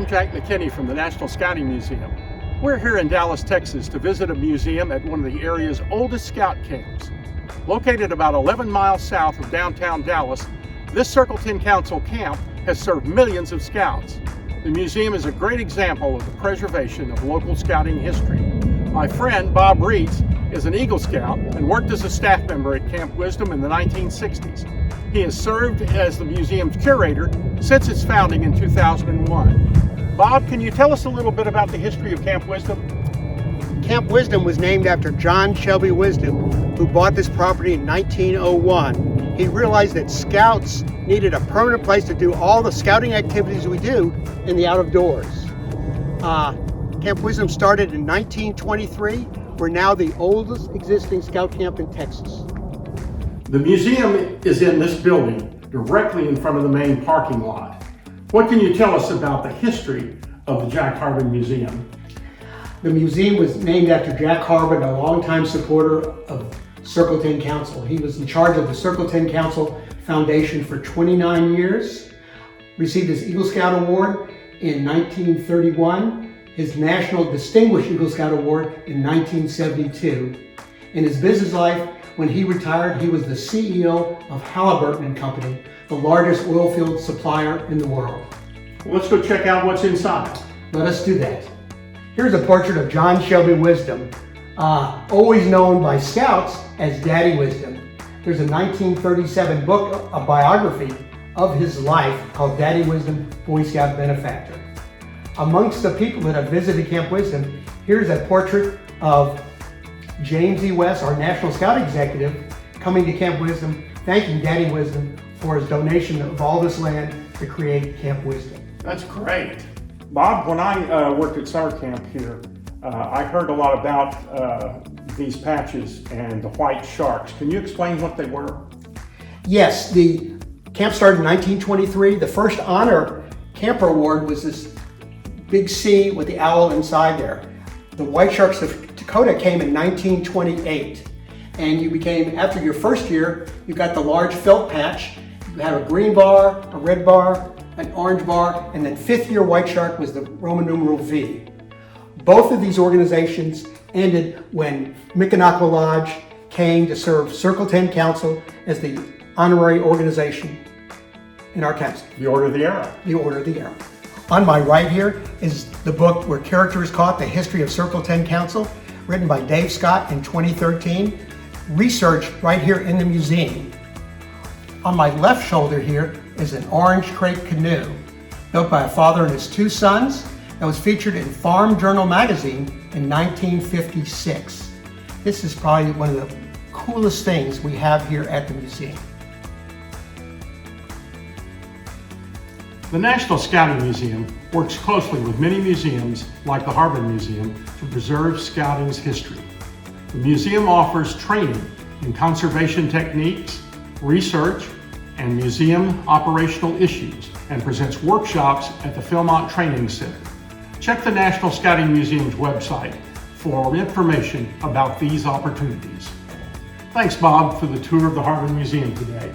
I'm Jack McKinney from the National Scouting Museum. We're here in Dallas, Texas to visit a museum at one of the area's oldest scout camps. Located about 11 miles south of downtown Dallas, this Circle 10 Council camp has served millions of scouts. The museum is a great example of the preservation of local scouting history. My friend Bob Reitz is an Eagle Scout and worked as a staff member at Camp Wisdom in the 1960s. He has served as the museum's curator since its founding in 2001. Bob, can you tell us a little bit about the history of Camp Wisdom? Camp Wisdom was named after John Shelby Wisdom, who bought this property in 1901. He realized that scouts needed a permanent place to do all the scouting activities we do in the out of doors. Camp Wisdom started in 1923. We're now the oldest existing scout camp in Texas. The museum is in this building, directly in front of the main parking lot. What can you tell us about the history of the Jack Harbin Museum? The museum was named after Jack Harbin, a longtime supporter of Circle 10 Council. He was in charge of the Circle 10 Council Foundation for 29 years, received his Eagle Scout Award in 1931, his National Distinguished Eagle Scout Award in 1972. In his business life, when he retired, he was the CEO of Harbin and Company, the largest oil field supplier in the world. Well, let's go check out what's inside. Let us do that. Here's a portrait of John Shelby Wisdom, always known by Scouts as Daddy Wisdom. There's a 1937 book, a biography of his life called Daddy Wisdom, Boy Scout Benefactor. Amongst the people that have visited Camp Wisdom, here's a portrait of James E. West, our National Scout Executive, coming to Camp Wisdom, thanking Daddy Wisdom for his donation of all this land to create Camp Wisdom. That's great. Bob, when I worked at summer camp here, I heard a lot about these patches and the white sharks. Can you explain what they were? Yes, the camp started in 1923. The first honor camper award was this big C with the owl inside there. The White Sharks of Dakota came in 1928. And you became, after your first year, you got the large felt patch. You had a green bar, a red bar, an orange bar, and then fifth year White Shark was the Roman numeral V. Both of these organizations ended when Micanopy Lodge came to serve Circle 10 Council as the honorary organization in our council. The Order of the Arrow. The Order of the Arrow. On my right here is the book Where Character is Caught, The History of Circle 10 Council, written by Dave Scott in 2013, researched right here in the museum. On my left shoulder here is an orange crepe canoe built by a father and his two sons that was featured in Farm Journal magazine in 1956. This is probably one of the coolest things we have here at the museum. The National Scouting Museum works closely with many museums like the Harbin Museum to preserve scouting's history. The museum offers training in conservation techniques, research, and museum operational issues, and presents workshops at the Philmont Training Center. Check the National Scouting Museum's website for information about these opportunities. Thanks, Bob, for the tour of the Harbin Museum today.